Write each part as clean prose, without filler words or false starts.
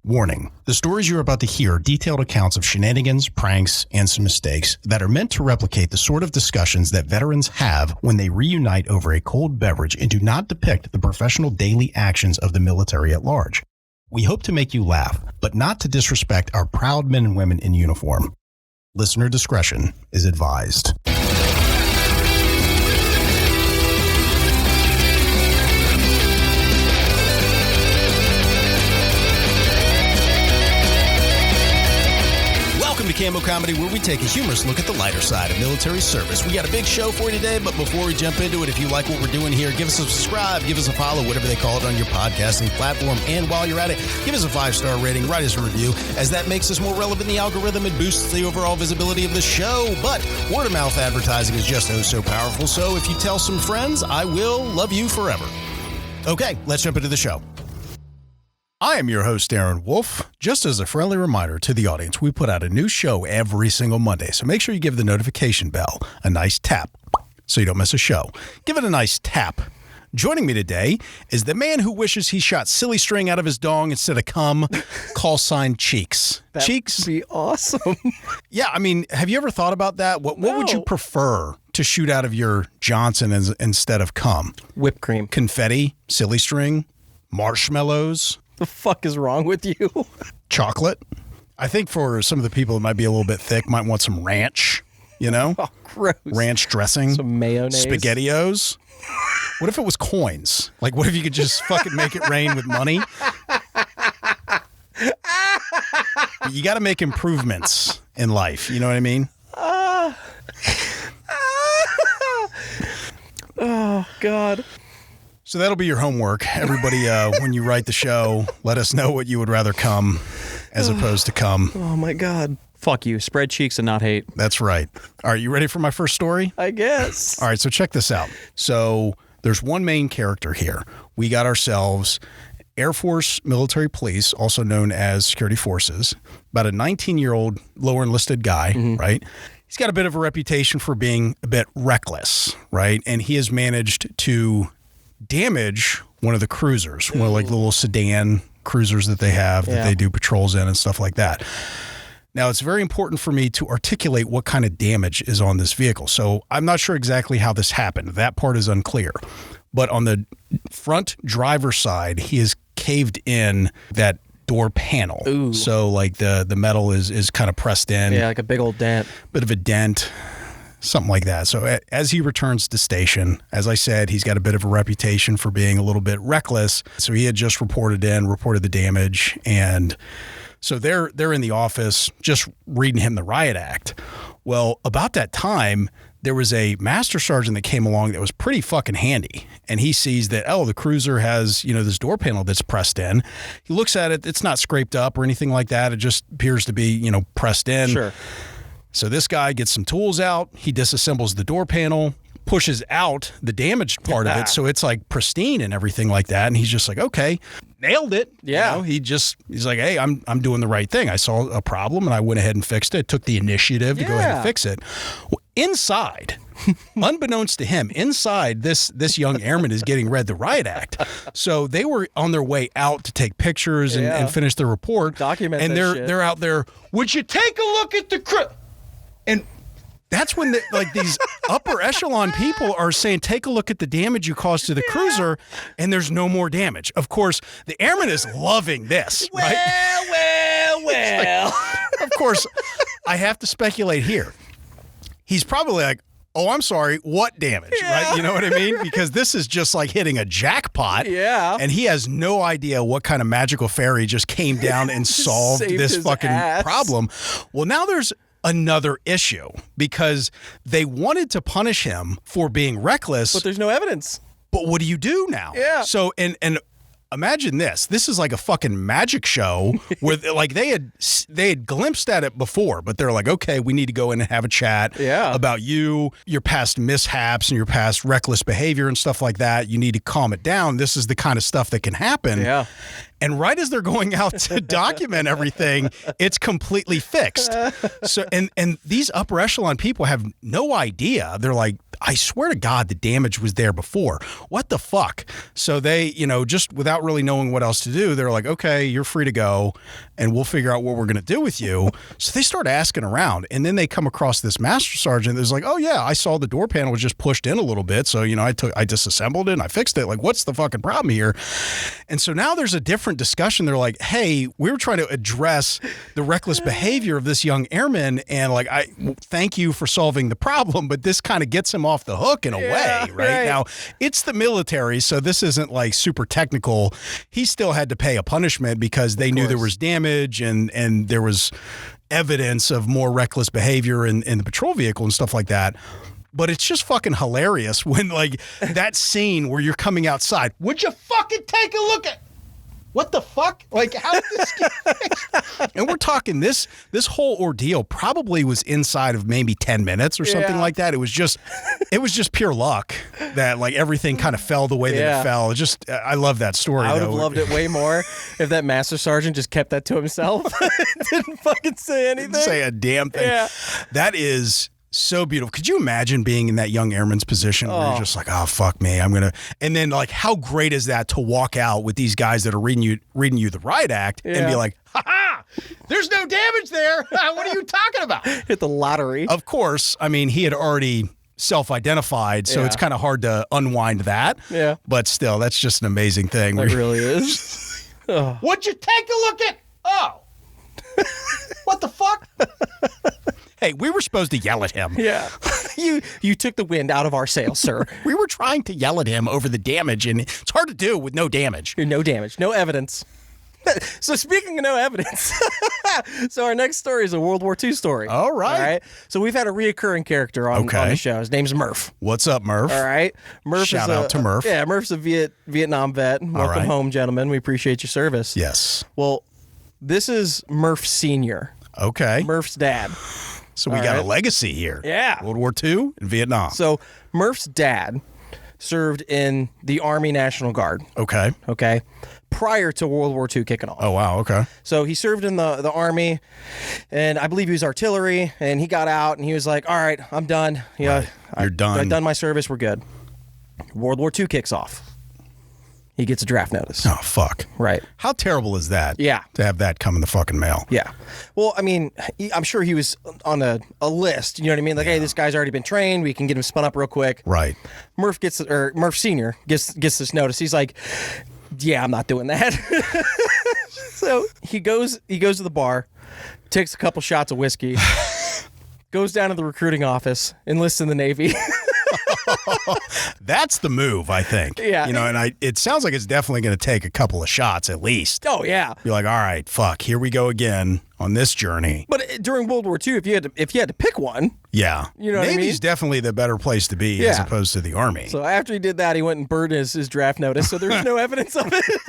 Warning, the stories you're about to hear are detailed accounts of shenanigans, pranks, and some mistakes that are meant to replicate the sort of discussions that veterans have when they reunite over a cold beverage and do not depict the professional daily actions of the military at large. We hope to make you laugh, but not to disrespect our proud men and women in uniform. Listener discretion is advised. Welcome to Cammo Comedy, where we take a humorous look at the lighter side of military service. We got a big show for you today, but before we jump into it, if you like what we're doing here, give us a subscribe, give us a follow, whatever they call it on your podcasting platform. And while you're at it, give us a 5-star rating, write us a review, as that makes us more relevant in the algorithm and boosts the overall visibility of the show. But word-of-mouth advertising is just so powerful, so if you tell some friends, I will love you forever. Okay, let's jump into the show. I am your host, Aaron Wolf. Just as a friendly reminder to the audience, we put out a new show every single Monday, so make sure you give the notification bell a nice tap so you don't miss a show. Give it a nice tap. Joining me today is the man who wishes he shot silly string out of his dong instead of cum, call sign Cheeks. That Cheeks would be awesome. Yeah, I mean, have you ever thought about that? What would you prefer to shoot out of your Johnson instead of cum? Whipped cream. Confetti, silly string, marshmallows. The fuck is wrong with you? Chocolate. I think for some of the people that might be a little bit thick, might want some ranch, you know? Oh, gross. Ranch dressing. Some mayonnaise. SpaghettiOs. What if it was coins? Like, what if you could just fucking make it rain with money? You got to make improvements in life. You know what I mean? Oh, God. So that'll be your homework. Everybody, when you write the show, let us know what you would rather cum as opposed to cum. Oh, my God. Fuck you. Spread cheeks and not hate. That's right. All right, you ready for my first story? I guess. All right, so check this out. So there's one main character here. We got ourselves Air Force military police, also known as security forces, about a 19-year-old lower enlisted guy, right? He's got a bit of a reputation for being a bit reckless, right? And he has managed to damage one of the cruisers, one of like the little sedan cruisers that they have that they do patrols in and stuff like that. Now, it's very important for me to articulate what kind of damage is on this vehicle. So I'm not sure exactly how this happened. That part is unclear. But on the front driver's side, he has caved in that door panel. Ooh. So like the metal is kind of pressed in. Yeah, like a big old dent. Bit of a dent. Something like that. So as he returns to station, as I said, he's got a bit of a reputation for being a little bit reckless. So he had just reported the damage. And so they're in the office just reading him the riot act. Well, about that time, there was a master sergeant that came along that was pretty fucking handy. And he sees that, the cruiser has, this door panel that's pressed in. He looks at it. It's not scraped up or anything like that. It just appears to be, pressed in. Sure. So this guy gets some tools out, he disassembles the door panel, pushes out the damaged part of it, so it's like pristine and everything like that, and he's just like, okay, nailed it. Yeah. He's like, hey, I'm doing the right thing. I saw a problem and I went ahead and fixed it, took the initiative to go ahead and fix it. Well, inside, unbeknownst to him, inside this young airman is getting read the riot act. So they were on their way out to take pictures and finish their report. Document and that shit. they're out there, would you take a look at the And that's when these upper echelon people are saying, take a look at the damage you caused to the cruiser, and there's no more damage. Of course, the airman is loving this, right? Well. Of course, I have to speculate here. He's probably like, oh, I'm sorry, what damage, right? You know what I mean? Because this is just like hitting a jackpot. Yeah. And he has no idea what kind of magical fairy just came down and solved this fucking problem. Well, now there's another issue because they wanted to punish him for being reckless. But there's no evidence. But what do you do now? Yeah. So, and imagine this. This is like a fucking magic show where like they had glimpsed at it before, but they're like, okay, we need to go in and have a chat about your past mishaps and your past reckless behavior and stuff like that. You need to calm it down. This is the kind of stuff that can happen. Yeah. And right as they're going out to document everything, it's completely fixed. So, and these upper echelon people have no idea. They're like, I swear to God, the damage was there before. What the fuck? So they, just without really knowing what else to do, they're like, okay, you're free to go and we'll figure out what we're going to do with you. So they start asking around, and then they come across this master sergeant that's like, oh yeah, I saw the door panel was just pushed in a little bit. So, I disassembled it and I fixed it. Like, what's the fucking problem here? And so now there's a different discussion. They're like, hey, we were trying to address the reckless behavior of this young airman, and like, I thank you for solving the problem, but this kind of gets him off the hook in a way, right? Now, it's the military, so this isn't like super technical. He still had to pay a punishment because they knew there was damage and there was evidence of more reckless behavior in the patrol vehicle and stuff like that. But it's just fucking hilarious when, like, that scene where you're coming outside. Would you fucking take a look at what the fuck? Like, how did this get fixed? And we're talking this whole ordeal probably was inside of maybe 10 minutes or something like that. It was just pure luck that, like, everything kind of fell the way that it fell. Just, I love that story. I would have loved it way more if that master sergeant just kept that to himself. Didn't fucking say anything. Didn't say a damn thing. Yeah. That is so beautiful. Could you imagine being in that young airman's position where you're just like, oh, fuck me, and then, like, how great is that to walk out with these guys that are reading you the riot act and be like, ha-ha, there's no damage there. What are you talking about? Hit the lottery. Of course. I mean, he had already self-identified, so it's kind of hard to unwind that. Yeah. But still, that's just an amazing thing. It really is. Would you take a look at? Oh. What the fuck? Hey, we were supposed to yell at him. Yeah. You took the wind out of our sails, sir. We were trying to yell at him over the damage, and it's hard to do with no damage. No damage. No evidence. So speaking of no evidence, so our next story is a World War II story. All right. So we've had a reoccurring character on the show. His name's Murph. What's up, Murph? All right. Shout out to Murph. Yeah, Murph's a Vietnam vet. Welcome home, gentlemen. We appreciate your service. Yes. Well, this is Murph Sr. Okay. Murph's dad. So we got a legacy here. Yeah. World War II in Vietnam. So Murph's dad served in the Army National Guard. Okay. Prior to World War II kicking off. Oh, wow. Okay. So he served in the Army, and I believe he was artillery, and he got out, and he was like, all right, I'm done. You're done. I've done my service. We're good. World War II kicks off. He gets a draft notice. Oh, fuck. Right. How terrible is that? Yeah. To have that come in the fucking mail. Yeah. Well, I mean, I'm sure he was on a list. You know what I mean? Like, hey, this guy's already been trained. We can get him spun up real quick. Right. Murph Sr. gets this notice. He's like, yeah, I'm not doing that. So he goes to the bar, takes a couple shots of whiskey, goes down to the recruiting office, enlists in the Navy. That's the move, I think. Yeah. And it sounds like it's definitely going to take a couple of shots at least. Oh, yeah. You're like, all right, fuck, here we go again on this journey. But during World War II, if you had to pick one, yeah, you know what I mean? Navy's definitely the better place to be as opposed to the Army. So after he did that, he went and burned his draft notice, so there's no evidence of it.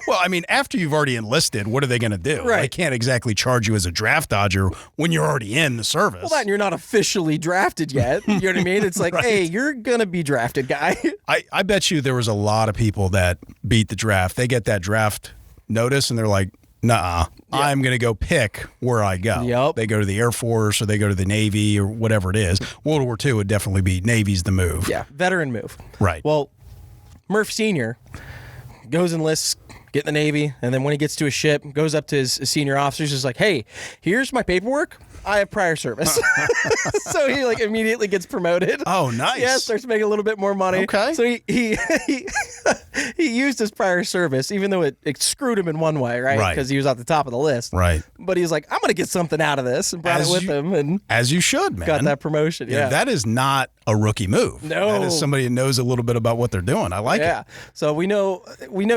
Well, I mean, after you've already enlisted, what are they going to do? Right. They can't exactly charge you as a draft dodger when you're already in the service. Well, that and you're not officially drafted yet. You know what I mean? It's like, hey, you're going to be drafted, guy. I bet you there was a lot of people that beat the draft. They get that draft notice and they're like, nuh-uh, I'm going to go pick where I go. Yep. They go to the Air Force or they go to the Navy or whatever it is. World War II would definitely be Navy's the move. Yeah, veteran move. Right. Well, Murph Sr. goes and enlists, get in the Navy, and then when he gets to his ship, goes up to his senior officers, is like, hey, here's my paperwork. I have prior service. So he immediately gets promoted. Oh, nice. Yeah, starts making a little bit more money. Okay. So he used his prior service, even though it screwed him in one way, right? Right. Because he was at the top of the list. Right. But he's like, I'm going to get something out of this, and brought it with him. And as you should, man. Got that promotion, yeah. That is not a rookie move. No. That is somebody who knows a little bit about what they're doing. I like it. Yeah. So we know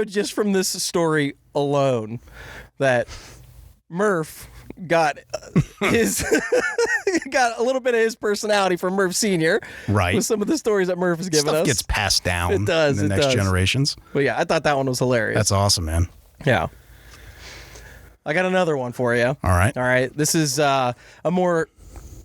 just from this story alone that Murph got got a little bit of his personality from Murph Sr. Right. With some of the stories that Murph has given us. Stuff gets passed down. It does. In the next generations. But yeah, I thought that one was hilarious. That's awesome, man. Yeah. I got another one for you. All right. This is a more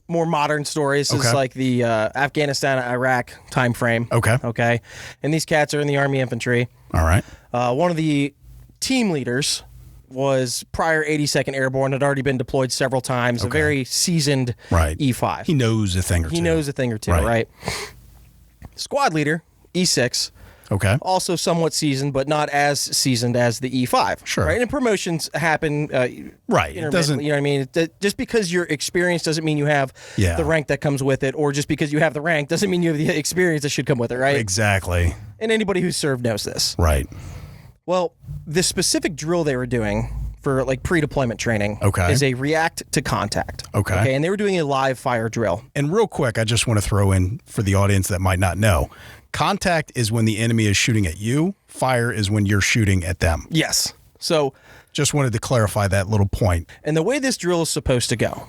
modern story. This is like the Afghanistan, Iraq time frame. Okay. Okay. And these cats are in the Army infantry. All right. One of the team leaders was prior 82nd Airborne, had already been deployed several times, a very seasoned E5. He knows a thing or two. Right? Squad leader, E6. Okay. Also somewhat seasoned, but not as seasoned as the E5. Sure. Right? And promotions happen. It doesn't. You know what I mean? Just because you're experienced doesn't mean you have the rank that comes with it, or just because you have the rank doesn't mean you have the experience that should come with it, right? Exactly. And anybody who's served knows this. Right. Well, the specific drill they were doing for like pre-deployment training is a react to contact. Okay. And they were doing a live fire drill. And real quick, I just want to throw in for the audience that might not know. Contact is when the enemy is shooting at you. Fire is when you're shooting at them. Yes. So just wanted to clarify that little point. And the way this drill is supposed to go,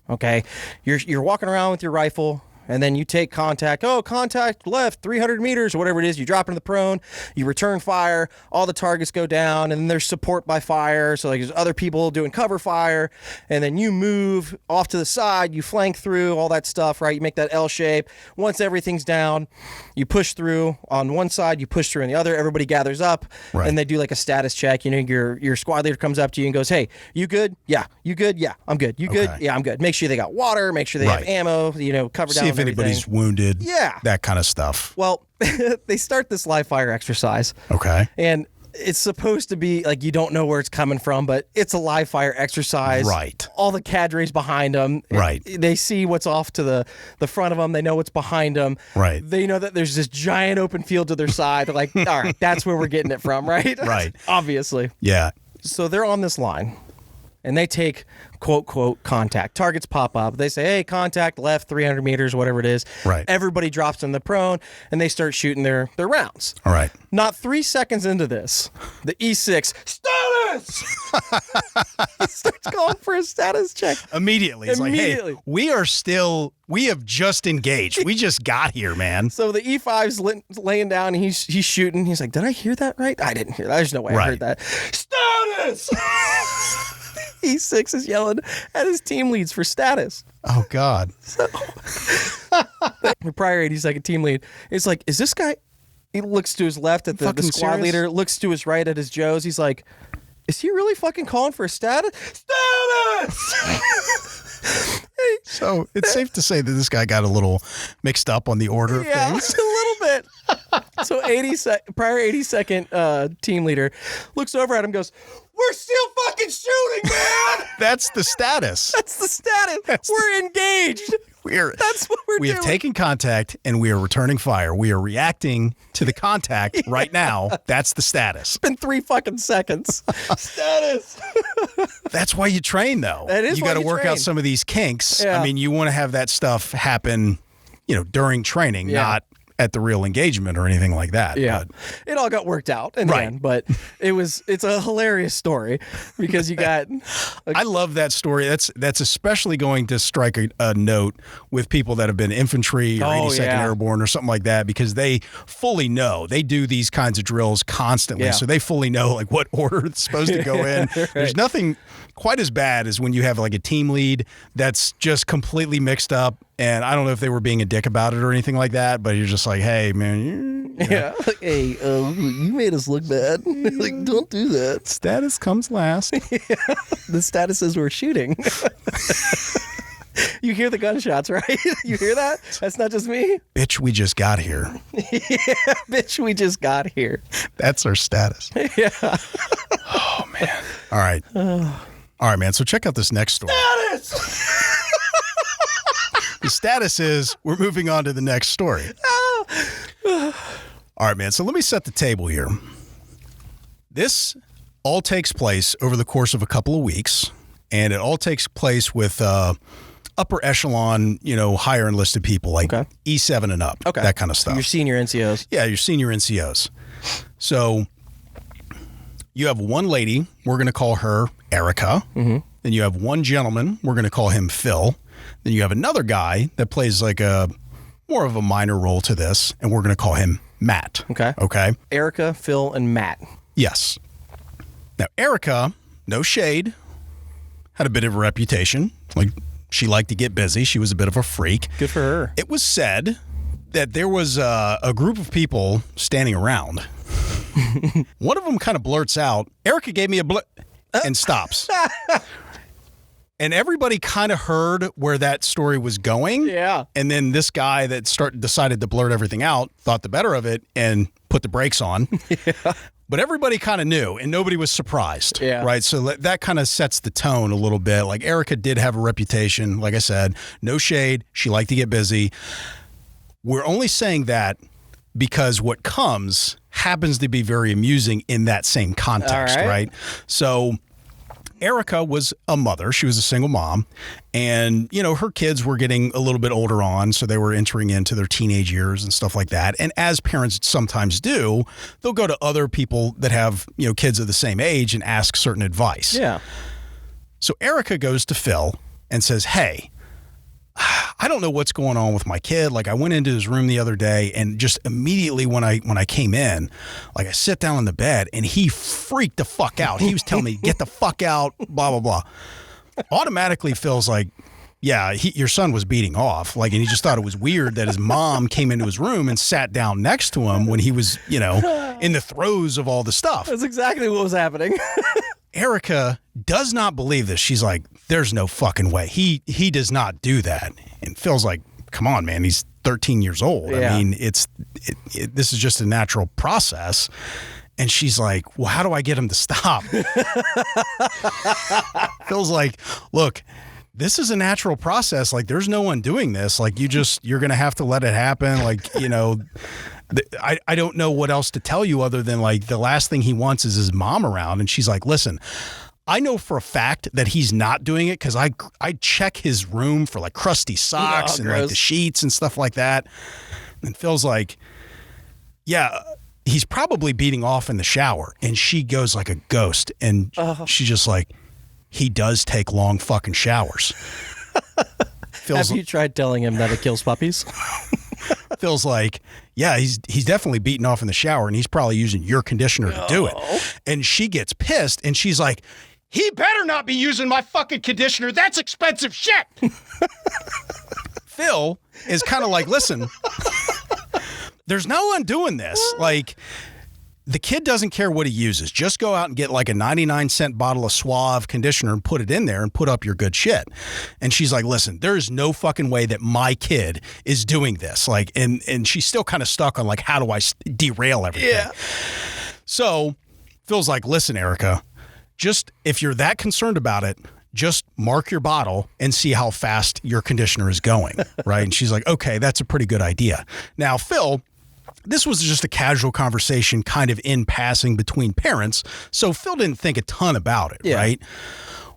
okay, you're walking around with your rifle, and then you take contact. Oh, contact left 300 meters or whatever it is. You drop into the prone. You return fire. All the targets go down, and then there's support by fire. So like there's other people doing cover fire, and then you move off to the side. You flank through all that stuff, right? You make that L shape. Once everything's down, you push through on one side. You push through on the other. Everybody gathers up, and they do like a status check. You know, your squad leader comes up to you and goes, "Hey, you good? Yeah. You good? Yeah, I'm good. You good? Yeah, I'm good." Make sure they got water. Make sure they have ammo. You know, cover down. See if anybody's wounded. Yeah. That kind of stuff. Well, they start this live fire exercise. Okay. And it's supposed to be like you don't know where it's coming from, but it's a live fire exercise. Right. All the cadres behind them. Right. They see what's off to the front of them. They know what's behind them. Right. They know that there's this giant open field to their side. They're like, all right, that's where we're getting it from, right? Right. Obviously. Yeah. So they're on this line. And they take, quote, quote, contact. Targets pop up. They say, hey, contact left 300 meters, whatever it is. Right. Everybody drops in the prone, and they start shooting their rounds. All right. Not 3 seconds into this, the E6, status! He starts calling for a status check. Immediately. It's like, hey, we have just engaged. We just got here, man. So the E5's laying down, and he's shooting. He's like, did I hear that right? I didn't hear that. There's no way I heard that. Status! E6 is yelling at his team leads for status. Oh, God. So, the prior 82nd team lead is like, is this guy? He looks to his left at the squad leader, looks to his right at his Joes. He's like, is he really fucking calling for a status? Status! So it's safe to say that this guy got a little mixed up on the order of things. A little bit. So prior 82nd team leader looks over at him and goes, we're still fucking shooting, man! That's the status. That's the status. We're engaged. That's what we're doing. We have taken contact and we are returning fire. We are reacting to the contact right now. That's the status. It's been 3 fucking seconds. Status. That's why you train, though. That is you why got to work out some of these kinks. Yeah. I mean, you want to have that stuff happen, during training, not at the real engagement or anything like that. Yeah. But it all got worked out in the end, but it's a hilarious story because you got I love that story. That's especially going to strike a note with people that have been infantry or 82nd Airborne or something like that, because they fully know. They do these kinds of drills constantly, so they fully know like what order it's supposed to go in. There's nothing quite as bad as when you have like a team lead that's just completely mixed up. And I don't know if they were being a dick about it or anything like that, but you're just like, hey, man. Like, hey, you made us look bad. Like, don't do that. Status comes last. The status is we're shooting. You hear the gunshots, right? You hear that? That's not just me. Bitch, we just got here. Bitch, we just got here. That's our status. Yeah. Oh, man. All right. All right, man. So check out this next story. Status! The status is we're moving on to the next story. All right, man. So let me set the table here. This all takes place over the course of a couple of weeks, and it all takes place with upper echelon, higher enlisted people like E7 and up, that kind of stuff. Your senior NCOs. Yeah, your senior NCOs. So you have one lady, we're going to call her Erica. Mm-hmm. Then you have one gentleman, we're going to call him Phil. Then you have another guy that plays like more of a minor role to this, and we're going to call him Matt. Okay. Erica, Phil, and Matt. Yes. Now, Erica, no shade, had a bit of a reputation. Like, she liked to get busy. She was a bit of a freak. Good for her. It was said that there was a group of people standing around One of them kind of blurts out, Erica gave me a and stops. And everybody kind of heard where that story was going. Yeah. And then this guy that decided to blurt everything out thought the better of it and put the brakes on. Yeah. But everybody kind of knew, and nobody was surprised. Yeah. Right? So that kind of sets the tone a little bit. Like, Erica did have a reputation. Like I said, no shade. She liked to get busy. We're only saying that because what comes happens to be very amusing in that same context, right? So Erica was a mother. She was a single mom. And, her kids were getting a little bit older on, so they were entering into their teenage years and stuff like that. And as parents sometimes do, they'll go to other people that have, kids of the same age and ask certain advice. Yeah. So Erica goes to Phil and says, hey, I don't know what's going on with my kid. Like, I went into his room the other day, and just immediately when I came in, like, I sit down on the bed and he freaked the fuck out. He was telling me, get the fuck out, blah, blah, blah. Automatically Phil's like, yeah, your son was beating off. Like, and he just thought it was weird that his mom came into his room and sat down next to him when he was, in the throes of all the stuff. That's exactly what was happening. Erica does not believe this. She's like, there's no fucking way. He does not do that. And Phil's like, come on, man. He's 13 years old. Yeah. I mean, this is just a natural process. And she's like, well, how do I get him to stop? Phil's like, look, this is a natural process. Like, there's no one doing this. Like, you're going to have to let it happen. Like, I don't know what else to tell you other than, like, the last thing he wants is his mom around. And she's like, listen, I know for a fact that he's not doing it because I check his room for, like, crusty socks and, like, the sheets and stuff like that. And Phil's like, yeah, he's probably beating off in the shower. And she goes like a ghost. And she's just like, he does take long fucking showers. Have you tried telling him that it kills puppies? Phil's like, yeah, he's definitely beating off in the shower, and he's probably using your conditioner to do it. And she gets pissed, and she's like, he better not be using my fucking conditioner. That's expensive shit. Phil is kind of like, listen, there's no one doing this. Like, the kid doesn't care what he uses. Just go out and get like a 99-cent bottle of Suave conditioner and put it in there and put up your good shit. And she's like, listen, there is no fucking way that my kid is doing this. Like, and she's still kind of stuck on, like, how do I derail everything? Yeah. So Phil's like, listen, Erica, just if you're that concerned about it, just mark your bottle and see how fast your conditioner is going. Right. And she's like, okay, that's a pretty good idea. Now, Phil, this was just a casual conversation kind of in passing between parents. So Phil didn't think a ton about it, right?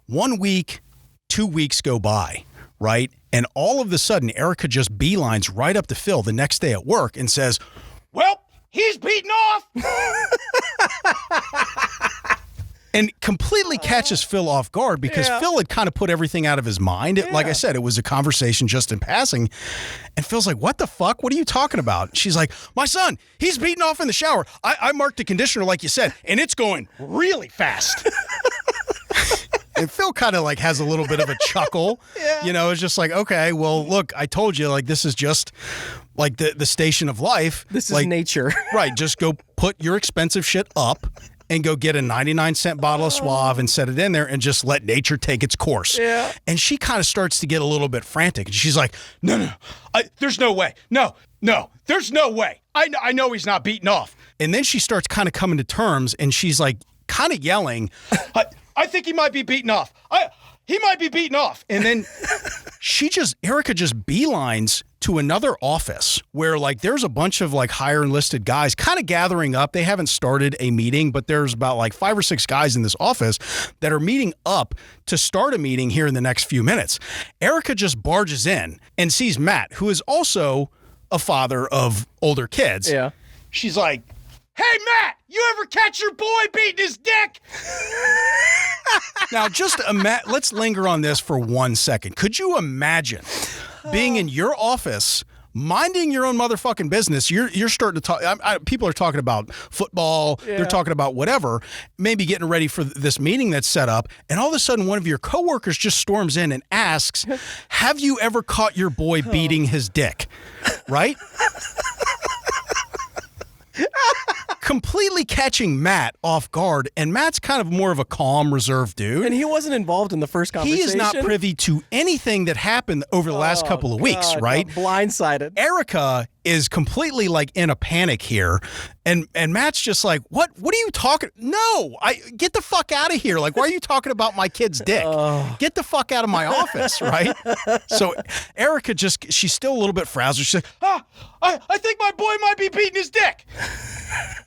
1 week, 2 weeks go by, right? And all of a sudden, Erica just beelines right up to Phil the next day at work and says, well, he's beating off. And completely catches Phil off guard because Phil had kind of put everything out of his mind. Like I said, it was a conversation just in passing. And Phil's like, what the fuck? What are you talking about? She's like, my son, he's beating off in the shower. I marked the conditioner like you said, and it's going really fast. And Phil kind of like has a little bit of a chuckle. It's just like, okay, well, look, I told you, like, this is just like the station of life. This is like, nature. Right. Just go put your expensive shit up and go get a 99-cent bottle of Suave and set it in there and just let nature take its course. Yeah. And she kind of starts to get a little bit frantic. And she's like, no, there's no way. No, there's no way. I know he's not beating off. And then she starts kind of coming to terms, and she's like kind of yelling, I think he might be beating off. He might be beating off. And then Erica just beelines to another office where, like, there's a bunch of, like, higher enlisted guys kind of gathering up. They haven't started a meeting, but there's about, like, 5 or 6 guys in this office that are meeting up to start a meeting here in the next few minutes. Erica just barges in and sees Matt, who is also a father of older kids. Yeah. She's like, hey, Matt, you ever catch your boy beating his dick? Now, let's linger on this for 1 second. Could you imagine being in your office, minding your own motherfucking business? You're starting to talk. People are talking about football. Yeah. They're talking about whatever, maybe getting ready for this meeting that's set up. And all of a sudden, one of your coworkers just storms in and asks, have you ever caught your boy beating his dick? Right? completely catching Matt off guard, and Matt's kind of more of a calm, reserved dude. And he wasn't involved in the first conversation. He is not privy to anything that happened over the last couple of weeks, right? Blindsided. Erica is completely like in a panic here, and Matt's just like, what are you talking? No, get the fuck out of here. Like, why are you talking about my kid's dick? Get the fuck out of my office, right? So Erica she's still a little bit frazzled. She's like, I think my boy might be beating his dick.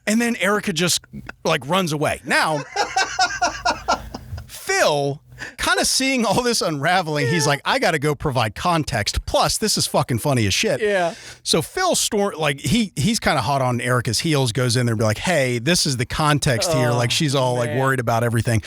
And then Erica just like runs away. Now, Phil, kind of seeing all this unraveling, he's like, I got to go provide context. Plus, this is fucking funny as shit. Yeah. So Phil he's kind of hot on Erica's heels, goes in there and be like, hey, this is the context here. Like, she's all like worried about everything,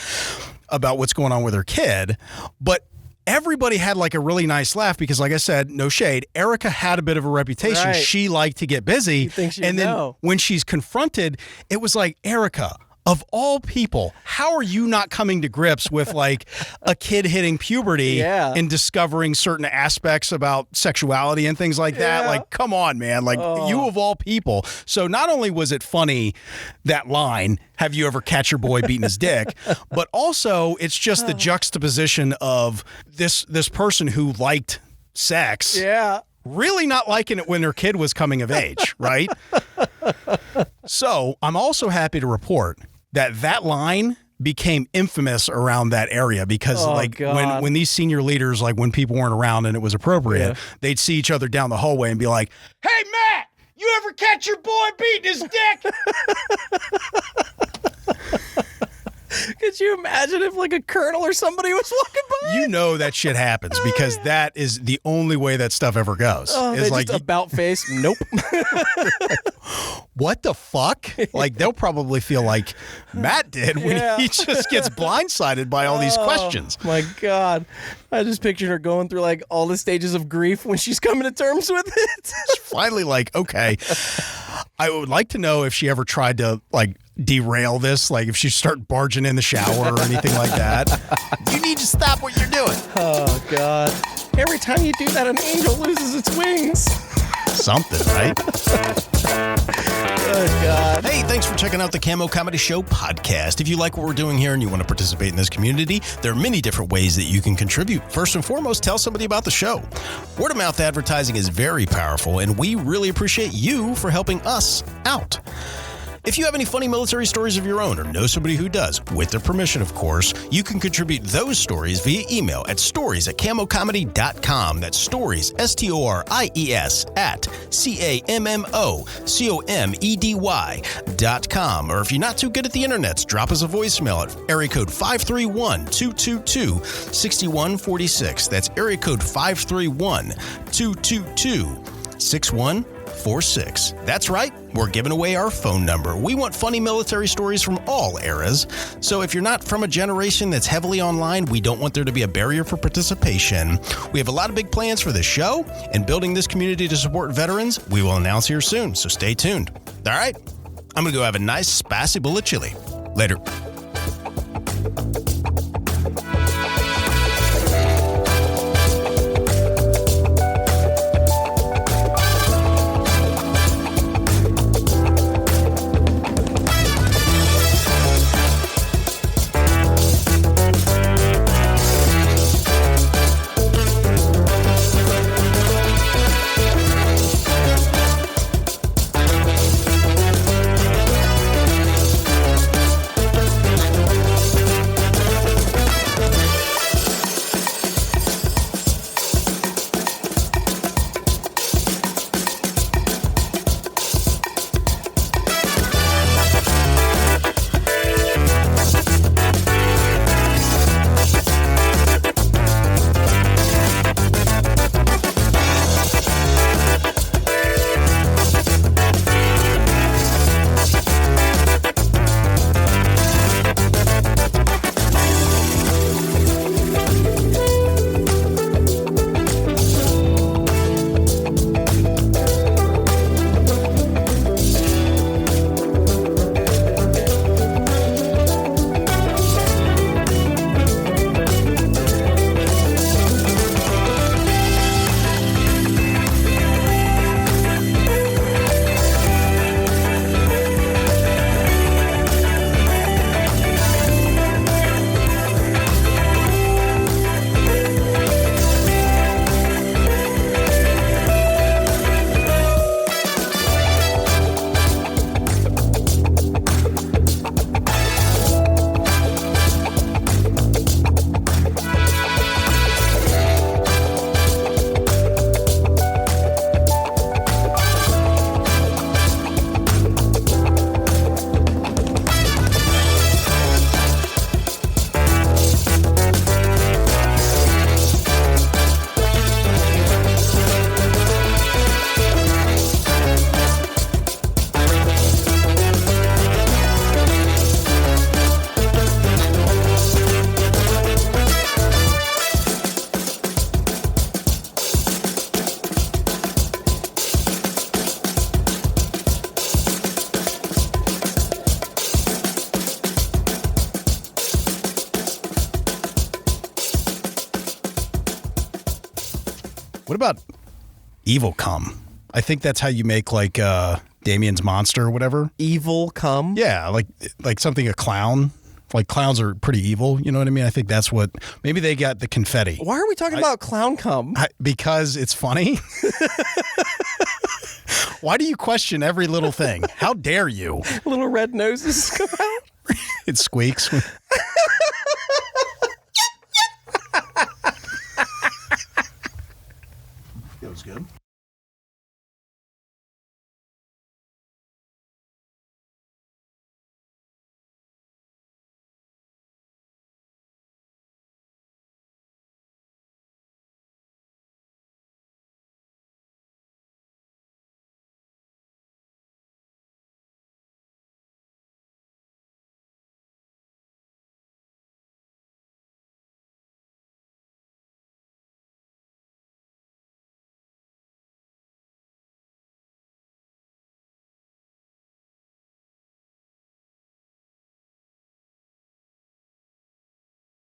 about what's going on with her kid. But everybody had like a really nice laugh because, like I said, no shade, Erica had a bit of a reputation. Right. She liked to get busy. You think she'd and then know. when she's confronted, it was like, Erica, of all people, how are you not coming to grips with like a kid hitting puberty and discovering certain aspects about sexuality and things like that? Like, come on, man. Like, you of all people. So not only was it funny, that line, have you ever catch your boy beating his dick? But also it's just the juxtaposition of this person who liked sex. Yeah. Really not liking it when her kid was coming of age, right? So I'm also happy to report that line became infamous around that area because when these senior leaders, like when people weren't around and it was appropriate, they'd see each other down the hallway and be like, hey, Matt, you ever catch your boy beating his dick? Could you imagine if like a colonel or somebody was walking by? You know that shit happens because that is the only way that stuff ever goes. It's like just about face. Nope. What the fuck? Like, they'll probably feel like Matt did when he just gets blindsided by all these questions. My God. I just pictured her going through like all the stages of grief when she's coming to terms with it. It's finally like, okay, I would like to know if she ever tried to like derail this, like if she start barging in the shower or anything like that. You need to stop what you're doing. Oh, God. Every time you do that, an angel loses its wings. Something, right? Oh, God. Hey, thanks for checking out the Cammo Comedy Show Podcast. If you like what we're doing here and you want to participate in this community, there are many different ways that you can contribute. First and foremost, tell somebody about the show. Word of mouth advertising is very powerful, and we really appreciate you for helping us out. If you have any funny military stories of your own or know somebody who does, with their permission, of course, you can contribute those stories via email at stories@cammocomedy.com. That's stories, STORIES, at CAMMOCOMEDY.com. Or if you're not too good at the internets, drop us a voicemail at area code 531-222-6146. That's area code 531-222-6146. That's right, we're giving away our phone number. We want funny military stories from all eras. So if you're not from a generation that's heavily online, we don't want there to be a barrier for participation. We have a lot of big plans for this show, and building this community to support veterans, we will announce here soon, so stay tuned. All right, I'm going to go have a nice spicy bowl of chili. Later. What about evil cum? I think that's how you make like Damien's Monster or whatever. Evil cum? Yeah, like something a clown. Like clowns are pretty evil, you know what I mean? I think that's what. Maybe they got the confetti. Why are we talking about clown cum? Because it's funny. Why do you question every little thing? How dare you? Little red noses come out. It squeaks. That was good.